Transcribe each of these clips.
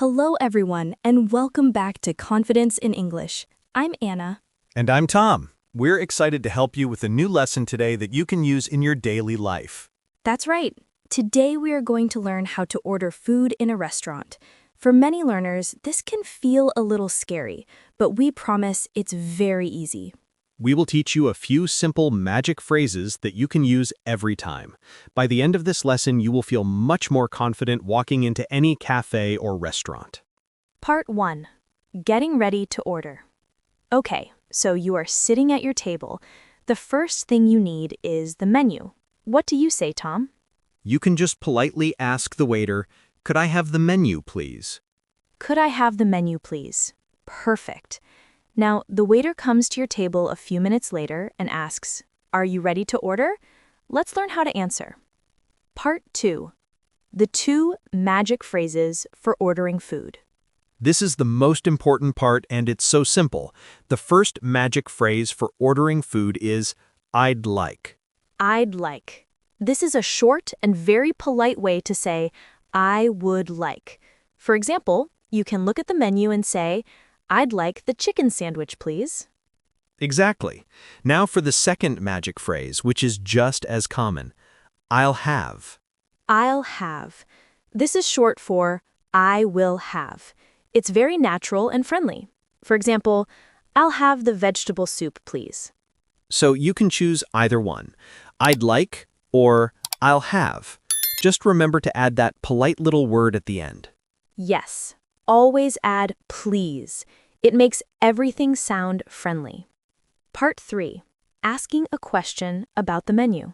Hello, everyone, and welcome back to Confidence in English. I'm Anna. And I'm Tom. We're excited to help you with a new lesson today that you can use in your daily life. That's right. Today we are going to learn how to order food in a restaurant. For many learners, this can feel a little scary, but we promise it's very easy. We will teach you a few simple magic phrases that you can use every time. By the end of this lesson, you will feel much more confident walking into any cafe or restaurant. Part 1. Getting ready to order. Okay, so you are sitting at your table. The first thing you need is the menu. What do you say, Tom? You can just politely ask the waiter, "Could I have the menu, please?" Could I have the menu, please? Perfect. Now, the waiter comes to your table a few minutes later and asks, "Are you ready to order?" Let's learn how to answer. Part 2. The 2 magic phrases for ordering food. This is the most important part, and it's so simple. The first magic phrase for ordering food is, "I'd like." I'd like. This is a short and very polite way to say, I would like. For example, you can look at the menu and say, "I'd like the chicken sandwich, please." Exactly. Now for the second magic phrase, which is just as common. I'll have. I'll have. This is short for I will have. It's very natural and friendly. For example, I'll have the vegetable soup, please. So you can choose either one. I'd like or I'll have. Just remember to add that polite little word at the end. Yes, always add please. It makes everything sound friendly. Part 3. Asking a question about the menu.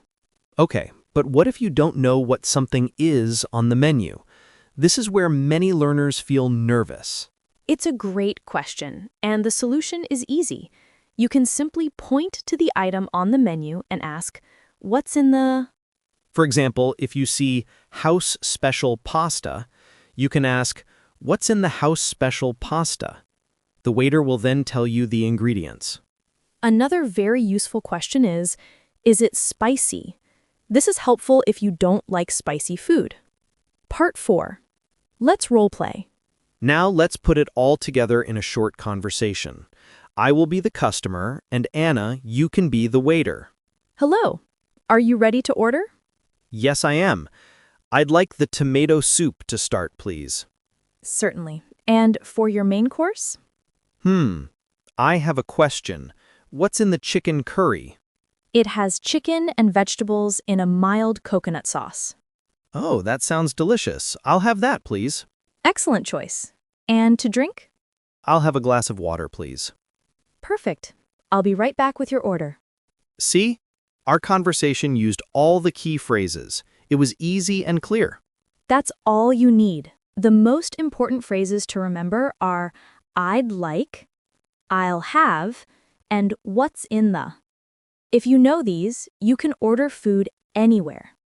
Okay, but what if you don't know what something is on the menu? This is where many learners feel nervous. It's a great question, and the solution is easy. You can simply point to the item on the menu and ask, "What's in the—" For example, if you see house special pasta, you can ask, "What's in the house special pasta?" The waiter will then tell you the ingredients. Another very useful question is it spicy? This is helpful if you don't like spicy food. Part 4. Let's role play. Now let's put it all together in a short conversation. I will be the customer, and Anna, you can be the waiter. Hello. Are you ready to order? Yes, I am. I'd like the tomato soup to start, please. Certainly. And for your main course? I have a question. What's in the chicken curry? It has chicken and vegetables in a mild coconut sauce. Oh, that sounds delicious. I'll have that, please. Excellent choice. And to drink? I'll have a glass of water, please. Perfect. I'll be right back with your order. See? Our conversation used all the key phrases. It was easy and clear. That's all you need. The most important phrases to remember are I'd like, I'll have, and what's in the. If you know these, you can order food anywhere.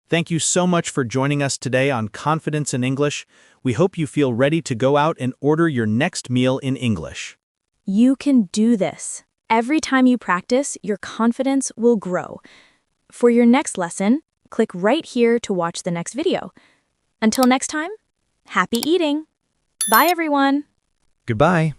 Thank you so much for joining us today on Confidence in English. We hope you feel ready to go out and order your next meal in English. You can do this. Every time you practice, your confidence will grow. For your next lesson, click right here to watch the next video. Until next time, happy eating! Bye, everyone! Goodbye.